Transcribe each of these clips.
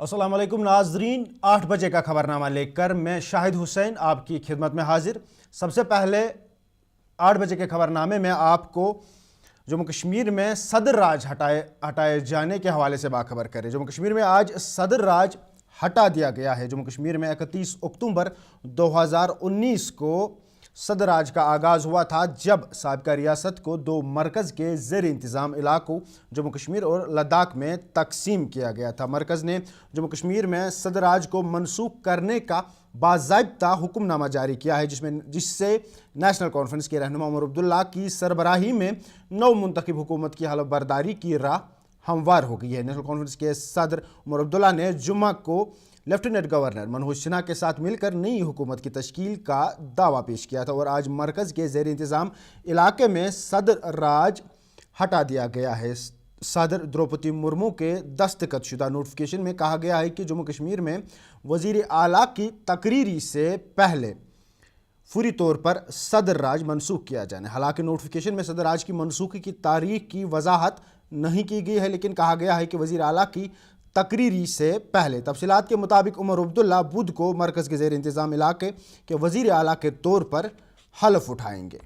अस्सलाम वालेकुम नाजरीन, 8 बजे का खबरनामा लेकर मैं शाहिद हुसैन आपकी खिदमत में हाजिर। सबसे पहले 8 बजे के खबरनामे में आपको जम्मू कश्मीर में सदर राज हटाए जाने के हवाले से बाखबर करें। जम्मू कश्मीर में आज सदर राज हटा दिया गया है। जम्मू कश्मीर में 31 अक्टूबर 2019 को सदर राज का आगाज़ हुआ था, जब साबिका रियासत को दो मरकज़ के ज़ेर इंतज़ाम इलाकों जम्मू कश्मीर और लद्दाख में तकसीम किया गया था। मरकज़ ने जम्मू कश्मीर में सदर राज को मनसूख करने का बाज़ाब्ता हुक्मनामा जारी किया है, जिससे नेशनल कॉन्फ्रेंस के रहनुमा उमर अब्दुल्ला की सरबराही में नव मुंतखब हुकूमत की हलफ बर्दारी की राह हमवार हो गई है। नेशनल कॉन्फ्रेंस के सदर उमर अब्दुल्ला ने जुम्मा को लेफ्टिनेंट गवर्नर मनोज सिन्हा के साथ मिलकर नई हुकूमत की तश्कील का दावा पेश किया था और आज मरकज़ के ज़ेर इंतज़ाम इलाके में सदर राज हटा दिया गया है। सदर द्रौपदी मुर्मू के दस्तखत शुदा नोटिफिकेशन में कहा गया है कि जम्मू कश्मीर में वज़ीर आला की तकरीरी से पहले फौरी तौर पर सदर राज मनसूख किया जाए। हालांकि नोटिफिकेशन में सदर राज की मनसूखी की तारीख की वजाहत नहीं की गई है, लेकिन कहा गया है कि वज़ीर आला की तकरीरी से पहले। तफसीलात के मुताबिक उमर अब्दुल्ला बुध को मरकज़ के ज़ेर इंतज़ाम इलाके के वज़ीर आला के तौर पर हलफ उठाएंगे।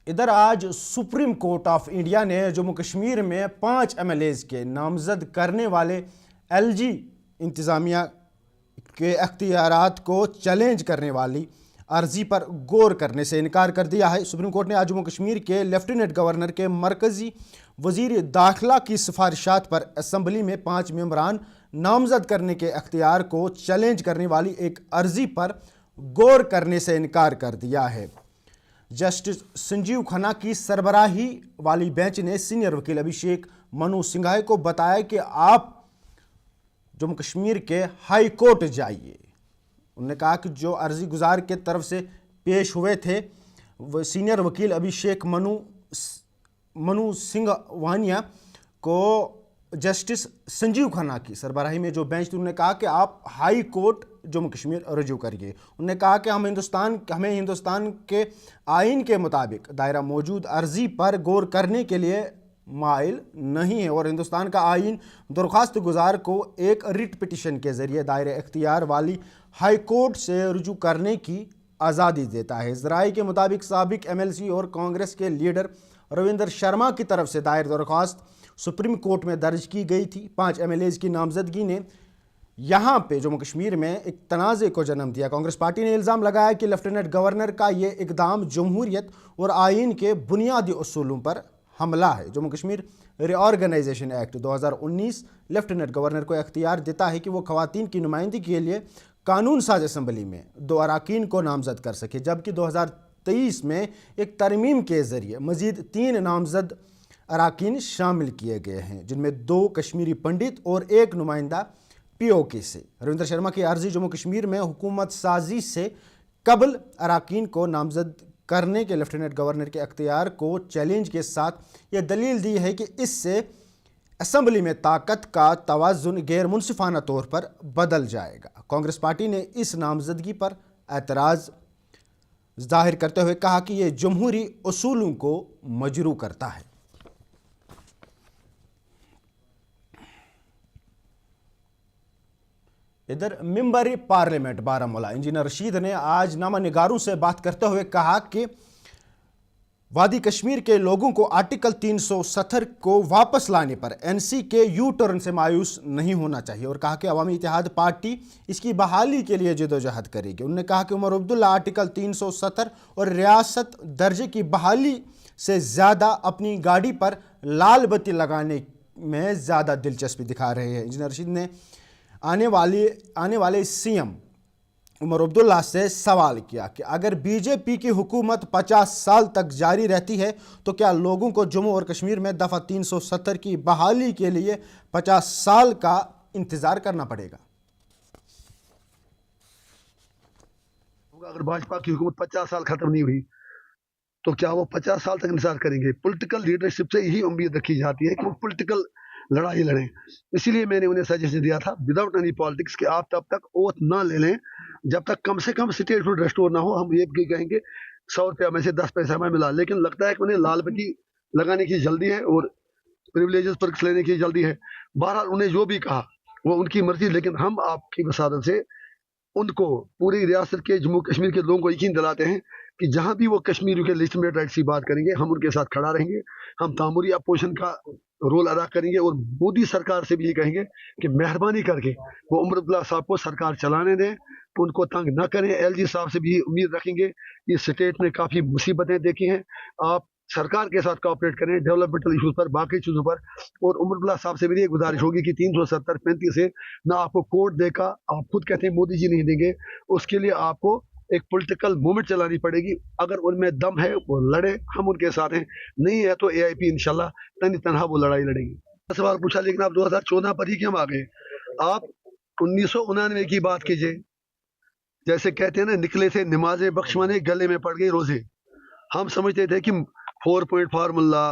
इधर आज सुप्रीम कोर्ट ऑफ इंडिया ने जम्मू कश्मीर में 5 MLAs के नामजद करने वाले LG इंतज़ामिया के अख्तियारात को चैलेंज करने वाली अर्जी पर गौर करने से इनकार कर दिया है। सुप्रीम कोर्ट ने आज जम्मू कश्मीर के लेफ्टिनेंट गवर्नर के मरकज़ी वज़ीर दाखिला की सिफारिशात पर असम्बली में 5 मेंबरान नामजद करने के अख्तियार को चैलेंज करने वाली एक अर्जी पर गौर करने से इनकार कर दिया है। जस्टिस संजीव खन्ना की सरबराही वाली बेंच ने सीनियर वकील अभिषेक मनु सिंघाई को बताया कि आप जम्मू कश्मीर के हाई कोर्ट जाइए। उन्होंने कहा कि जो अर्जी गुजार के तरफ से पेश हुए थे, वो सीनियर वकील अभिषेक मनु सिंघवानिया को जस्टिस संजीव खन्ना की सरबराही में जो बेंच थी, उन्होंने कहा कि आप हाई कोर्ट जम्मू कश्मीर रजू करिए। उन्होंने कहा कि हमें हिंदुस्तान के आइन के मुताबिक दायरा मौजूद अर्जी पर गौर करने के लिए माइल नहीं है और हिंदुस्तान का आइन दरख्वास्त गुजार को एक रिट पिटिशन के जरिए दायरे इख्तियार वाली हाई कोर्ट से रुजू करने की आज़ादी देता है। ज़राए के मुताबिक साबिक MLC और कांग्रेस के लीडर रविंदर शर्मा की तरफ से दायर दरख्वास्त सुप्रीम कोर्ट में दर्ज की गई थी। 5 MLAs की नामजदगी ने यहाँ पे जम्मू कश्मीर में एक तनाज़े को जन्म दिया। कांग्रेस पार्टी ने इल्ज़ाम लगाया कि लेफ्टिनेंट गवर्नर का ये इकदाम जमहूरियत और आइन के बुनियादी उसूलों पर हमला है। Jammu Kashmir reorganisation act 2019 lieutenant governor को इख्तियार देता है कि वो ख़वातीन की नुमाइंदगी के लिए कानून साज असम्बली में 2 अराकीन को नामजद कर सके, जबकि 2023 में एक तरमीम के ज़रिए मज़ीद 3 नामजद अराकीन शामिल किए गए हैं, जिनमें 2 कश्मीरी पंडित और 1 नुमाइंदा POK से। रविंद्र शर्मा की अर्जी जम्मू कश्मीर में हुकूमत साजी से कबल अराकीन को नामजद करने के लेफ्टिनेंट गवर्नर के अख्तियार को चैलेंज के साथ यह दलील दी है कि इससे असम्बली में ताकत का तवाज़ुन गैर मुनसिफाना तौर पर बदल जाएगा। कांग्रेस पार्टी ने इस नामजदगी पर एतराज़ जाहिर करते हुए कहा कि यह जमहूरी उसूलों को मजरू करता है। इधर member parliament Baramulla engineer Rashid ने आज नामा निगारों से बात करते हुए कहा कि वादी कश्मीर के लोगों को आर्टिकल 370 को वापस लाने पर NC के यू टर्न से मायूस नहीं होना चाहिए और कहा कि अवामी इत्तेहाद पार्टी इसकी बहाली के लिए जदोजहद करेगी। उन्होंने कहा कि उमर अब्दुल्ला आर्टिकल 370 और रियासत दर्जे की बहाली से ज़्यादा अपनी गाड़ी पर लाल बत्ती लगाने में ज़्यादा दिलचस्पी दिखा रहे हैं। इंजीनियर रशीद ने आने वाले CM उमर अब्दुल्ला से सवाल किया कि अगर BJP की हुकूमत 50 साल तक जारी रहती है तो क्या लोगों को जम्मू और कश्मीर में दफ़ा 370 की बहाली के लिए 50 साल का इंतज़ार करना पड़ेगा। अगर भाजपा की हुकूमत 50 साल खत्म नहीं हुई तो क्या वो 50 साल तक इंतजार करेंगे? पॉलिटिकल लीडरशिप से यही उम्मीद रखी जाती है कि वो पॉलिटिकल लड़ाई लड़ें। इसीलिए मैंने उन्हें सजेशन दिया था विदाउट एनी पॉलिटिक्स कि आप तब तक ओथ ना ले लें जब तक कम से कम स्टेटहुड रेस्टोर ना हो। हम ये भी कहेंगे 100 रुपया में से 10 पैसा हमें मिला, लेकिन लगता है कि उन्हें लाल बत्ती लगाने की जल्दी है और प्रिविलेजेस पर लेने की जल्दी है। बहरहाल उन्हें जो भी कहा वो उनकी मर्जी, लेकिन हम आपकी वसादत से उनको, पूरी रियासत के जम्मू कश्मीर के लोगों को यकीन दिलाते हैं कि जहां भी वो कश्मीर के लेजिटिमेट राइट्स की बात करेंगे, हम उनके साथ खड़ा रहेंगे। हम तामुरी अपोजिशन का रोल अदा करेंगे और मोदी सरकार से भी ये कहेंगे कि मेहरबानी करके वो उमर अब्दुल्ला साहब को सरकार चलाने दें, उनको तंग न करें। एलजी साहब से भी उम्मीद रखेंगे। इस स्टेट में काफ़ी मुसीबतें देखी हैं, आप सरकार के साथ कोऑपरेट करें डेवलपमेंटल इशूज़ पर, बाकी चीज़ों पर। और उमर अब्दुल्ला साहब से भी एक गुजारिश होगी कि 370-35 से ना आपको कोर्ट देगा, आप खुद कहते हैं मोदी जी नहीं देंगे, उसके लिए आपको एक पॉलिटिकल मूवमेंट चलानी पड़ेगी। अगर उनमें दम है वो लड़े, हम उनके साथ हैं, नहीं है तो एआईपी इंशाल्लाह तनी तनहा वो लड़ाई लड़ेगी। सवाल पूछा, लेकिन आप 2014 पर ही क्यों आ गए? आप 1999 की बात कीजिए। जैसे कहते हैं ना, निकले थे नमाजें बख्शवाने, गले में पड़ गए रोजे। हम समझते थे कि 4 point formula,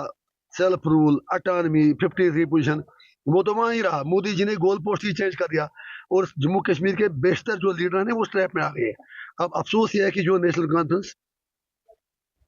self rule, autonomy, 53 position, वो तो वहां ही रहा। मोदी जी ने गोल पोस्ट ही चेंज कर दिया और जम्मू कश्मीर के बेशतर जो लीडर हैं वो उस ट्रैप में आ गए। अब अफसोस यह है कि जो नेशनल कॉन्फ्रेंस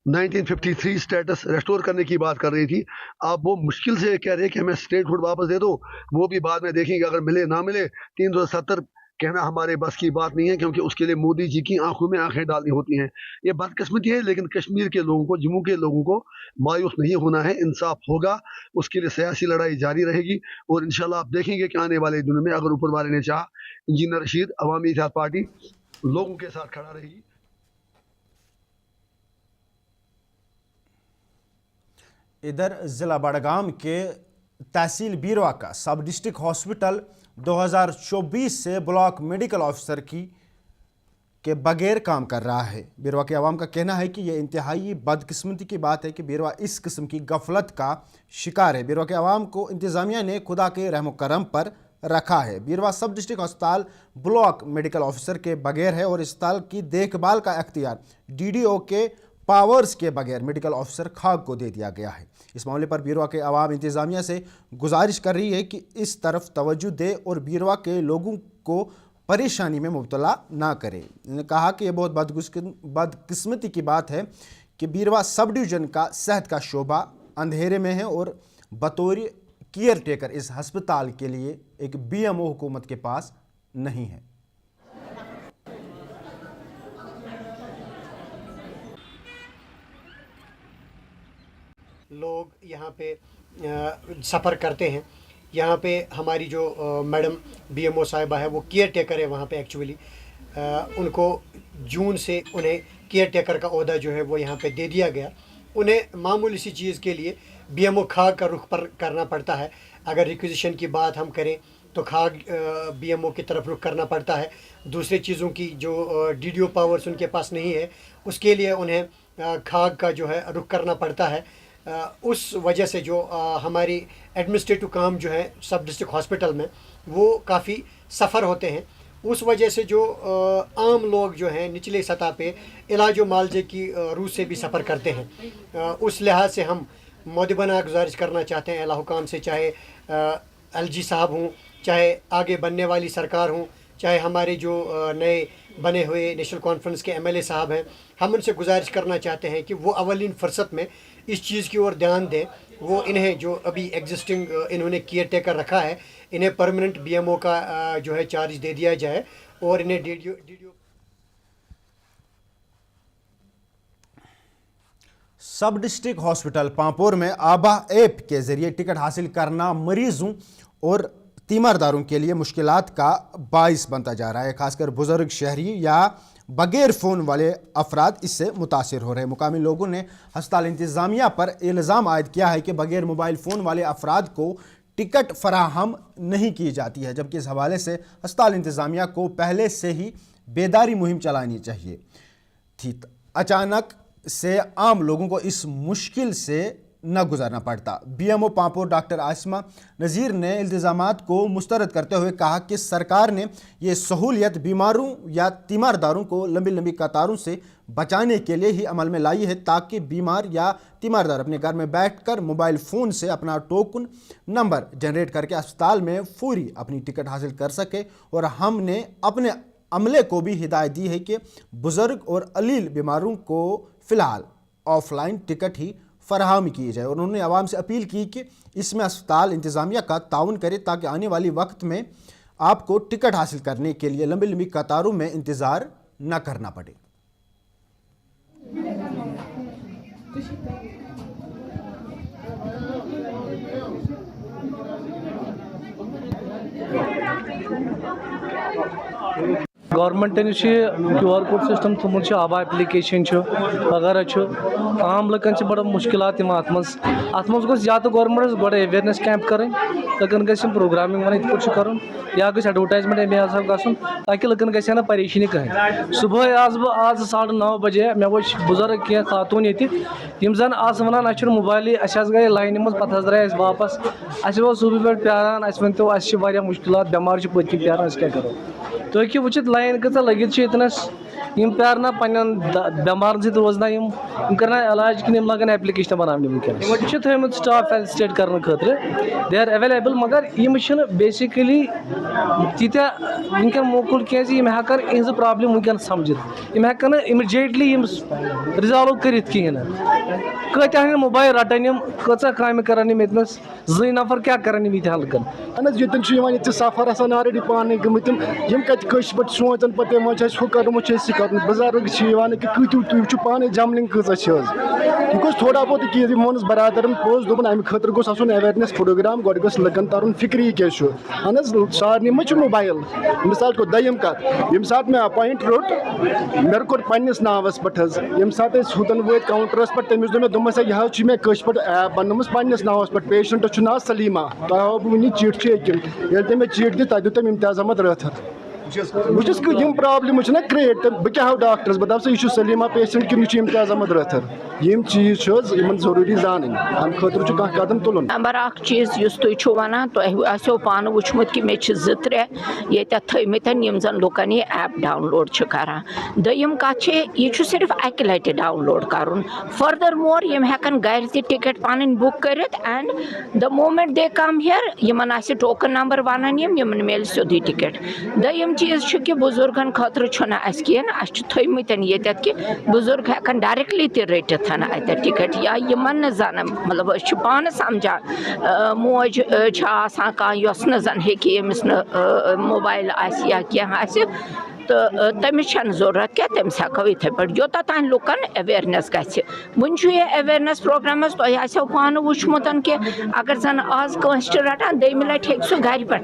1953 स्टेटस रेस्टोर करने की बात कर रही थी, आप वो मुश्किल से कह रहे हैं कि हमें स्टेटहुड वापस दे दो, वो भी बाद में देखेंगे, अगर मिले ना मिले। 370 कहना हमारे बस की बात नहीं है, क्योंकि उसके लिए मोदी जी की आंखों में आंखें डालनी होती हैं। ये बदकिस्मती है, लेकिन कश्मीर के लोगों को, जम्मू के लोगों को मायूस नहीं होना है। इंसाफ होगा, उसके लिए सियासी लड़ाई जारी रहेगी और इंशाल्लाह आप देखेंगे कि आने वाले दिनों में, अगर ऊपर वाले ने चाहा, इंजीनियर रशीद अवामी इत्तेहाद पार्टी लोगों के साथ खड़ा रहेगी। इधर ज़िला बड़गाम के तहसील बीरवा का सब डिस्ट्रिक्ट हॉस्पिटल 2024 से ब्लॉक मेडिकल ऑफिसर के बगैर काम कर रहा है। बीरवा के आवाम का कहना है कि यह इंतहाई बदकिस्मती की बात है कि बीरवा इस किस्म की गफलत का शिकार है। बीरवा के आवाम को इंतज़ामिया ने खुदा के रहम करम पर रखा है। बीरवा सब डिस्ट्रिक्ट अस्पताल ब्लॉक मेडिकल ऑफिसर के बगैर है और अस्पताल की देखभाल का अख्तियार डीडीओ के पावर्स के बगैर मेडिकल ऑफिसर खाग को दे दिया गया है। इस मामले पर बीरवा के अवाम इंतज़ामिया से गुजारिश कर रही है कि इस तरफ तवज्जो दे और बीरवा के लोगों को परेशानी में मुब्तला ना करे। उन्होंने कहा कि यह बहुत बदकिस्मती की बात है कि बीरवा सब डिवीज़न का सेहत का शोबा अंधेरे में है और बतौर केयर टेकर इस हस्पताल के लिए एक बीएमओ हुकूमत के पास नहीं है। लोग यहाँ पे सफ़र करते हैं। यहाँ पे हमारी जो मैडम बीएमओ साहिबा है, वो केयर टेकर है वहाँ पे एक्चुअली। उनको जून से उन्हें केयर टेकर का ओहदा जो है वो यहाँ पे दे दिया गया। उन्हें मामूली सी चीज़ के लिए बीएमओ खाग का रुख पर करना पड़ता है। अगर रिक्विजिशन की बात हम करें तो खाग बीएमओ की तरफ रुख करना पड़ता है। दूसरी चीज़ों की जो डीडीओ पावर्स उनके पास नहीं है, उसके लिए उन्हें खाग का जो है रुख करना पड़ता है। उस वजह से जो हमारी एडमिनिस्ट्रेटिव काम जो है सब डिस्ट्रिक्ट हॉस्पिटल में वो काफ़ी सफ़र होते हैं। उस वजह से जो आम लोग जो हैं निचले सतह पे इलाज व मालजे की रूह से भी सफ़र करते हैं। उस लिहाज से हम मौदबना गुजारिश करना चाहते हैं अला हुकाम से, चाहे एलजी साहब हों, चाहे आगे बनने वाली सरकार हों, चाहे हमारे जो नए बने हुए नेशनल कॉन्फ्रेंस के एमएलए साहब हैं, हम उनसे गुजारिश करना चाहते हैं कि वो अवलिन फ़ुर्सत में इस चीज़ की ओर ध्यान दें। वो इन्हें जो अभी एग्जिस्टिंग इन्होंने केयर टेकर रखा है, इन्हें परमानेंट बीएमओ का जो है चार्ज दे दिया जाए और इन्हें डीडीओ सब डिस्ट्रिक्ट हॉस्पिटल पांपोर में आबा ऐप के ज़रिए टिकट हासिल करना मरीजों और तीमारदारों के लिए मुश्किलात का बाइस बनता जा रहा है। खासकर बुजुर्ग शहरी या बगैर फ़ोन वाले अफराद इससे मुतासिर हो रहे हैं। मुकामी लोगों ने अस्पताल इंतज़ामिया पर इल्ज़ाम आयद किया है कि बगैर मोबाइल फ़ोन वाले अफराद को टिकट फराहम नहीं की जाती है, जबकि इस हवाले से अस्पताल इंतज़ामिया को पहले से ही बेदारी मुहिम चलानी चाहिए थी। अचानक से आम लोगों को इस मुश्किल से न गुजरना पड़ता। बीएमओ पांपोर डॉक्टर आसिमा नज़ीर ने इल्ज़ामात को मुस्तरद करते हुए कहा कि सरकार ने ये सहूलियत बीमारों या तीमारदारों को लंबी लंबी कतारों से बचाने के लिए ही अमल में लाई है, ताकि बीमार या तीमारदार अपने घर में बैठकर मोबाइल फ़ोन से अपना टोकन नंबर जनरेट करके अस्पताल में फौरी अपनी टिकट हासिल कर सके। और हमने अपने अमले को भी हिदायत दी है कि बुज़ुर्ग और अलील बीमारों को फ़िलहाल ऑफलाइन टिकट ही फराहम किए जाए। और उन्होंने आवाम से अपील की कि इसमें अस्पताल इंतज़ामिया का ताउन करे ताकि आने वाली वक्त में आपको टिकट हासिल करने के लिए लंबी लंबी कतारों में इंतज़ार न करना पड़े। गवर्नमेंट QR कोड सिस्टम थोमुत आबा एप्लिकेशन वगैरह आम लकन बड़ा मुश्किलात अत मज या तो गवर्नमेंट गोड अवेयरनेस कैंप कर लकन गम प्रोग्रामिंग वन पे कर या एडवर्टाइजमेंट अमे गन ताकि लकन गह परेशानी कहें। सुबह आज बह आज 9:30 बजे मे वो बुजुर्ग कह खातून ये जन वन मोबाइल गए लाइन मज पे द्राय वापस सुबह पे प्यारान वन मुश्किल बेमार पत्क प्यारान क्या करो तुम हेको वुचित लाइन कचा लगित इतनस प्यारना पन्न बेमार सत रोजना करना इलाज कि लगन एप्लिकेशन बनाने वनकस थमुत स्टाफ फेसिलिटेट करने खतर दे आर अवेलेबल मगर बेसिकली तीत्या वनकन मोकुल कह हेकन इज प्रॉब्लम वनकन समझित हेकन इमिडिएटली रिजॉल्व कर कत्या मोबाइल रटन कचा काम करान इतनस 2 नफर क्या करान ये हल्कन अहन सफर आसान ऑलरेडी पाने गमत कत पे सोचान पे हु कर कर बुजुर्ग कि कतु तुम पाने जमलिंग कज यह गोस थोड़ा बहुत यह मोनस बरादरन पोज दोपन अमे खतर गोस आसन अवेयरनेस प्रोग्राम गोड गोस लकन तरन फिक्री क्या अहन सारे मे मोबाइल मिसाल को दयम कत ये सात मे अपॉइंट रोट मे कोर पन्नस नावस पे ये सात हुतन वो काउंटरस पे तमिस दो दोपस यह मे कश पे ऐप बनमस पन्नस नावस पे पेशेंट नाव सलीमा तह हाव बह चिट ये तमें चिट दी तह दुतम इम्तियाज अहमद रथर वुचस प्रॉब्लम क्रिएट बह क्या हाव डॉक्टरस बह यह सलीमा पेशेंट कि इम्तियाज अहमद रथर यम चीज जरूरी जान अम खतर कह कदम तुलन। नंबर अख चीज तुम वन तुम पान वुचमुत कि मे 2-3 ये थमितन जन लुकन यह ऐप डाउनलोड करान। दयम कत यह सिर्फ अक लट डाउनलोड कर फर्दर मोर यम हेकन घर टिकट पन बुक कर and the moment they come here यमन टोकन नंबर वन यमन मिल सोदी टिकट। दयम चीज कि बुजुर्गन खतर कहें थमितन ये कि बुजुर्ग हेकन डायरेक्टली रटित टिकट या यमन जन मतलब पान समझा मोज कह जन हेमिस मोबाइल या कह तो तमिस जरूरत क्या तमिस हेको इथे पे योत तान लुकन अवेयरनेस वन यह अवेयरनेस प्रोग्रामस तुम पान वुचमुत कि अगर जन आज कस रटान दम लट हे सह घर पे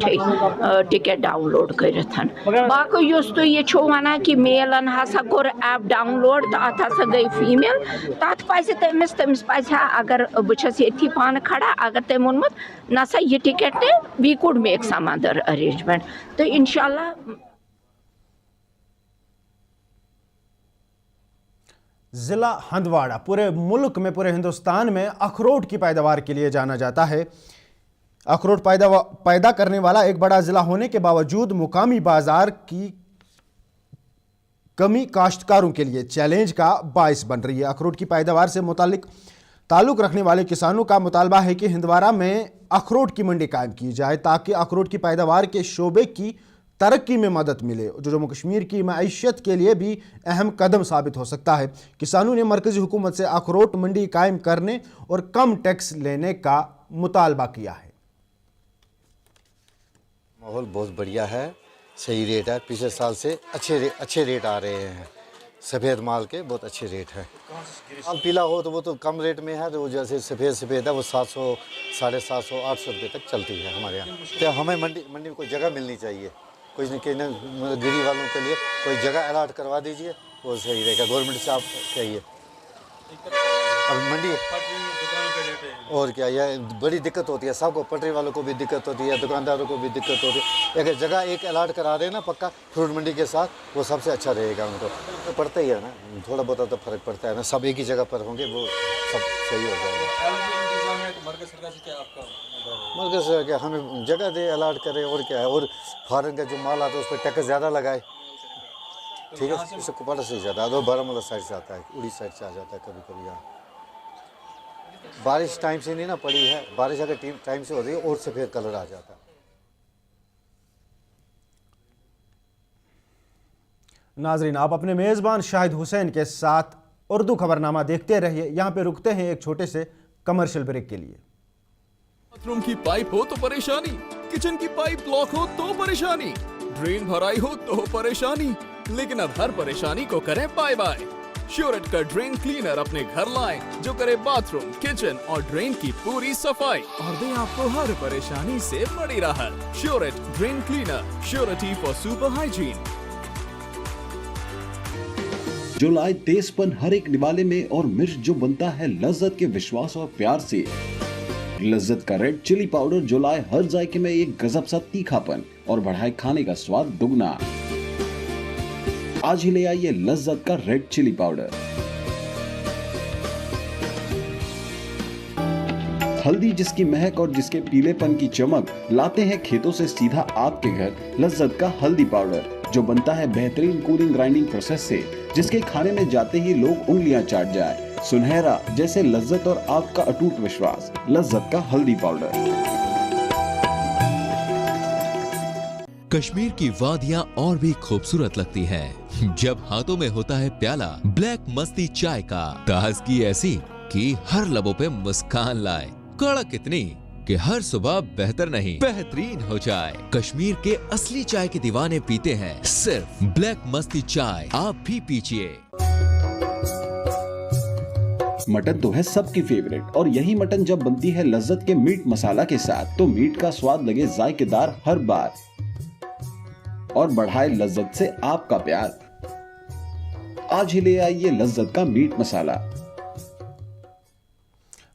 टिकट डाउनलोड कर बाकी ये वन कि मेलन हसा कोर ऐप डाउनलोड तो अत हसा गई फीमेल तथ पज तमिस पज अगर बस ये पान खड़ा अगर तम वोनमुत नसा ये टिकट ने we could make some other arrangement तो इंशाल्लाह। ज़िला हंदवाड़ा पूरे मुल्क में पूरे हिंदुस्तान में अखरोट की पैदावार के लिए जाना जाता है। अखरोट पैदा करने वाला एक बड़ा ज़िला होने के बावजूद मुकामी बाजार की कमी काश्तकारों के लिए चैलेंज का बायस बन रही है। अखरोट की पैदावार से मुतालिक ताल्लुक़ रखने वाले किसानों का मुतालबा है कि हिंदवाड़ा में अखरोट की मंडी कायम की जाए ताकि अखरोट की पैदावार के शोबे की तरक्की में मदद मिले, जो जम्मू कश्मीर की मईशत के लिए भी अहम कदम साबित हो सकता है। किसानों ने मरकज़ी हुकूमत से अखरोट मंडी कायम करने और कम टैक्स लेने का मुतालबा किया है। माहौल बहुत बढ़िया है, सही रेट है, पिछले साल से अच्छे रेट आ रहे हैं। सफ़ेद माल के बहुत अच्छे रेट है। माल पीला हो तो वो तो कम रेट में है, तो जैसे सफ़ेद है वो 700, 750, 800 रुपये तक चलती है हमारे यहाँ। तो हमें मंडी में कोई जगह मिलनी चाहिए, कुछ नहीं कहना गिरी वालों के लिए कोई जगह अलाट करवा दीजिए, वो सही रहेगा। गवर्नमेंट से आप कहिए अब मंडी और क्या, यह बड़ी दिक्कत होती है सबको, पटरी वालों को भी दिक्कत होती है, दुकानदारों को भी दिक्कत होती है। अगर जगह एक अलाट करा दें ना पक्का फ्रूट मंडी के साथ, वो सबसे अच्छा रहेगा। उनको तो पड़ता ही है ना, थोड़ा बहुत तो फ़र्क पड़ता है ना, सब एक ही जगह पर होंगे वो सब सही हो जाएगा। मरकज़ से क्या हमें जगह दे अलाट करें और क्या है, और फॉरेन का जो माल आता है उस पर टैक्स ज़्यादा लगाए, ठीक है। इससे कुपवाड़ा से ज़्यादा, तो बारामूला साइड से आता है, उड़ी साइड से आ जाता है कभी कभी। यहाँ बारिश टाइम से नहीं ना पड़ी है, बारिश अगर टाइम से हो रही है और सफ़ेद कलर आ जाता है। नाजरीन, आप अपने मेज़बान शाहिद हुसैन के साथ उर्दू खबरनामा देखते रहिए। यहाँ पे रुकते हैं एक छोटे से कमर्शियल ब्रेक के लिए। बाथरूम की पाइप हो तो परेशानी, किचन की पाइप ब्लॉक हो तो परेशानी, ड्रेन भराई हो तो परेशानी, लेकिन अब हर परेशानी को करें बाय बाय। श्योरेट का ड्रेन क्लीनर अपने घर लाएं, जो करे बाथरूम, किचन और ड्रेन की पूरी सफाई और दे आपको हर परेशानी से बड़ी राहत। श्योरेट drain cleaner, surety for super hygiene. जो लाए तेजपन हर एक निवाले में और मिर्च जो बनता है लज्जत के विश्वास और प्यार से। लज्जत का रेड चिली पाउडर जो लाए हर जायके में एक गजब सा तीखापन और बढ़ाए खाने का स्वाद दुगना। आज ही ले आइए लज्जत का रेड चिली पाउडर। हल्दी जिसकी महक और जिसके पीलेपन की चमक लाते हैं खेतों से सीधा आपके घर। लज्जत का हल्दी पाउडर जो बनता है बेहतरीन कूलिंग ग्राइंडिंग प्रोसेस से, जिसके खाने में जाते ही लोग उंगलियां चाट जाए। सुनहरा जैसे लज्जत और आग का अटूट विश्वास। लज्जत का हल्दी पाउडर। कश्मीर की वादियां और भी खूबसूरत लगती हैं जब हाथों में होता है प्याला ब्लैक मस्ती चाय का। ताजगी ऐसी कि हर लबों पे मुस्कान लाए, कड़क इतनी कि हर सुबह बेहतर नहीं बेहतरीन हो जाए। कश्मीर के असली चाय के दीवाने पीते हैं सिर्फ ब्लैक मस्ती चाय। आप भी पीजिए। मटन तो है सबकी फेवरेट और यही मटन जब बनती है लज्जत के मीट मसाला के साथ तो मीट का स्वाद लगे जायकेदार हर बार और बढ़ाए लज्जत से आपका प्यार। आज ही ले आइए लज्जत का मीट मसाला।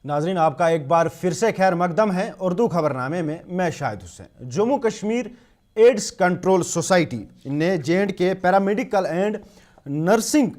नाजरीन, आपका एक बार फिर से खैर मकदम है उर्दू खबरनामे में। मैं Shahid Hussain. Jammu Kashmir AIDS control society ने J&K paramedical and nursing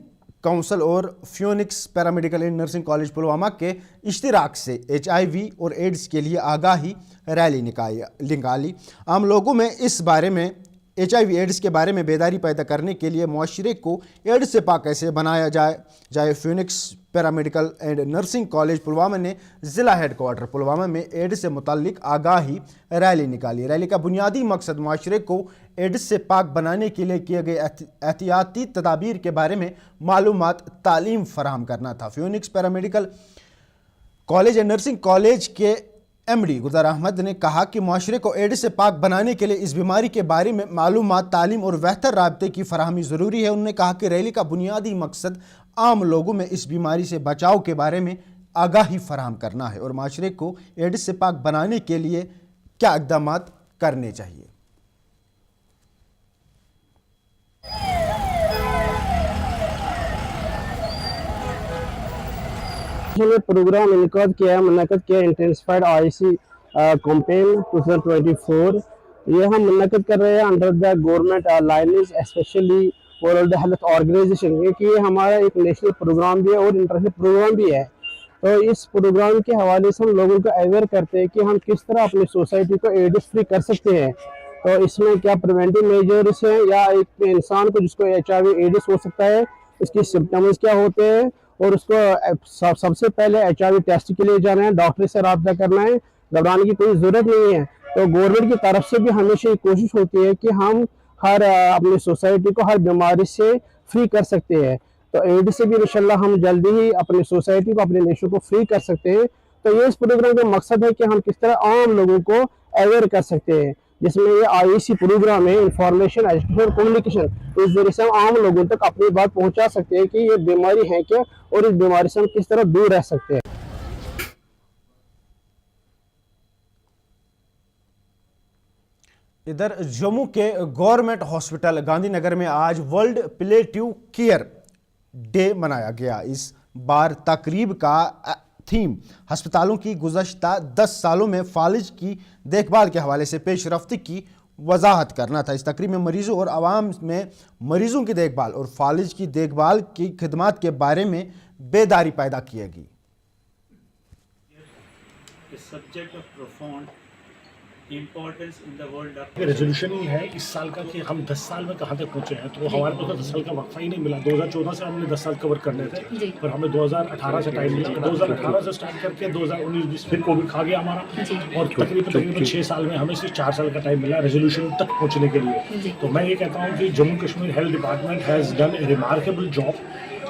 council और Phoenix paramedical and nursing college Pulwama के इश्तिराक से HIV और एड्स के लिए आगाही रैली निकाली। आम लोगों में इस बारे में HIV एड्स के बारे में बेदारी पैदा करने के लिए मुआशरे को एड्स से पाक कैसे बनाया जाए। Phoenix paramedical and nursing college Pulwama ने ज़िला हेडक्वार्टर पुलवामा में एड्स से मुताल्लिक आगाही रैली निकाली। रैली का बुनियादी मकसद मुआशरे को एड्स से पाक बनाने के लिए किए गए एहतियाती तदाबीर के बारे में मालूमात तालीम फराहम करना था। Phoenix paramedical college and nursing college के MD गुलजार अहमद ने कहा कि मुआशरे को एड्स से पाक बनाने के लिए इस बीमारी के बारे में मालूमात, तालीम और बेहतर राब्ते की फराहमी ज़रूरी है। उन्होंने कहा कि रैली का बुनियादी मकसद आम लोगों में इस बीमारी से बचाव के बारे में आगाही फराहम करना है और मुआशरे को एड्स से पाक बनाने के लिए क्या इक़दाम करने चाहिए। प्रोग्राम मुनक़द किया इंटेंसिफाइड IC कैंपेन 2024। ये हम मुनक़द कर रहे हैं under the government lineage specially World Health Organization, क्योंकि ये हमारा एक नेशनल प्रोग्राम भी है और इंटरनेशनल प्रोग्राम भी है। तो इस प्रोग्राम के हवाले से हम लोगों को अवेयर करते हैं कि हम किस तरह अपनी सोसाइटी को एड्स फ्री कर सकते हैं। तो इसमें क्या प्रिवेंटिव मेजर्स हैं या एक इंसान को जिसको HIV एड्स हो सकता है इसकी सिम्टम्स क्या होते हैं और उसको सबसे पहले HIV टेस्ट के लिए जाना है, डॉक्टर से रब्ता करना है, घबराने की कोई ज़रूरत नहीं है। तो गवर्नमेंट की तरफ से भी हमेशा ये कोशिश होती है कि हम हर अपनी सोसाइटी को हर बीमारी से फ्री कर सकते हैं। तो एड्स से भी इंशाल्लाह हम जल्दी ही अपनी सोसाइटी को, अपने नेशन को फ्री कर सकते हैं। तो ये इस प्रोग्राम का मकसद है कि हम किस तरह आम लोगों को अवेयर कर सकते हैं, जिसमें ये IEC प्रोग्राम है इंफॉर्मेशन एजुकेशन कम्युनिकेशन। इस जरिए से हम आम लोगों तक अपनी बात पहुंचा सकते हैं कि ये बीमारी है क्या और इस बीमारी से हम किस तरह दूर रह सकते हैं। इधर जम्मू के गवर्नमेंट हॉस्पिटल गांधीनगर में आज वर्ल्ड पैलिएटिव केयर डे मनाया गया। इस बार तकरीब का थीम अस्पतालों की गुज़श्ता 10 सालों में फालिज की देखभाल के हवाले से पेशरफ्ती की वजाहत करना था। इस तकरीब में मरीजों और आवाम में मरीजों की देखभाल और फालिज की देखभाल की खिदमत के बारे में बेदारी पैदा की गई। रेजोल्यूशन ही है इस साल का कि हम 10 साल में कहाँ तक पहुँचे हैं। तो हमारे पास 10 साल का वक्फा ही नहीं मिला। 2014 से हमने 10 साल कवर करने थे, पर हमें 2018 से टाइम मिला। 2018 से स्टार्ट करके 2019-20 फिर कोविड खा गया हमारा और तकरीबन 6 साल में हमें सिर्फ 4 साल का टाइम मिला रेजोल्यूशन तक पहुँचने के लिए। तो मैं ये कहता हूँ कि Jammu Kashmir health department has done A remarkable job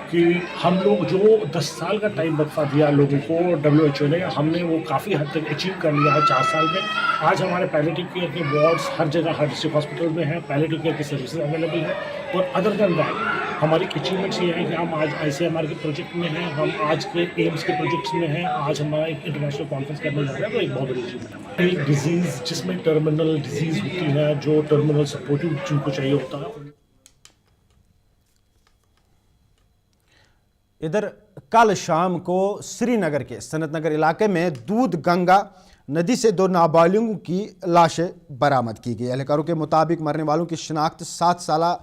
कि हम लोग जो 10 साल का टाइम वक्फा दिया लोगों को WHO ने, हमने वो काफ़ी हद तक अचीव कर लिया है 4 साल में। आज हमारे पैलेटिव केयर के वार्ड्स हर जगह, हर डिस्ट्रिक्ट हॉस्पिटल में हैं, पैलेटिव केयर की सर्विसेज अवेलेबल है। और अदर देन दैट हमारी अचीवमेंट्स ये है कि हम आज ICMR के प्रोजेक्ट में हैं, हम आज के एम्स के प्रोजेक्ट्स में हैं, आज हमारा एक इंटरनेशनल कॉन्फ्रेंस करने जा रहे हैं, तो एक बहुत बड़ी अचीवमेंट है। एक डिजीज़ जिसमें टर्मिनल डिजीज़ होती है, जो टर्मिनल सपोर्टिव जिनको चाहिए होता है। इधर कल शाम को श्रीनगर के सनत नगर इलाके में दूध गंगा नदी से 2 नाबालिगों की लाशें बरामद की गई। एहलकारों के मुताबिक मरने वालों की शिनाख्त 7 साला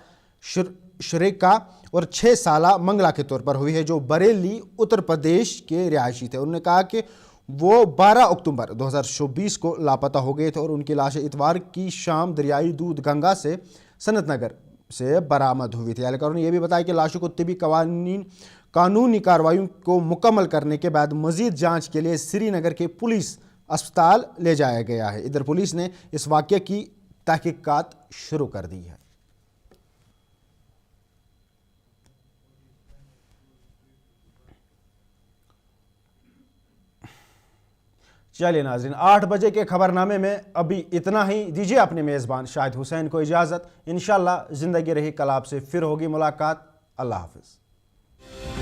शरीका और 6 साला मंगला के तौर पर हुई है, जो बरेली उत्तर प्रदेश के रिहायशी थे। उन्होंने कहा कि वो 12 अक्टूबर 2024 को लापता हो गए थे और उनकी लाशें इतवार की शाम दरियाई दूध गंगा से सनत नगर से बरामद हुई थी। एहलकारों ने यह भी बताया कि लाशों को तिबी कानूनी कार्रवाइयों को मुकम्मल करने के बाद मजीद जांच के लिए श्रीनगर के पुलिस अस्पताल ले जाया गया है। इधर पुलिस ने इस वाक़ये की तहकीकात शुरू कर दी है। चलिए नाज़रीन, 8 बजे के खबरनामे में अभी इतना ही। दीजिए अपने मेज़बान शाहिद हुसैन को इजाज़त। इंशाअल्लाह ज़िंदगी रही, कल आपसे फिर होगी मुलाकात। अल्लाह हाफ़िज़।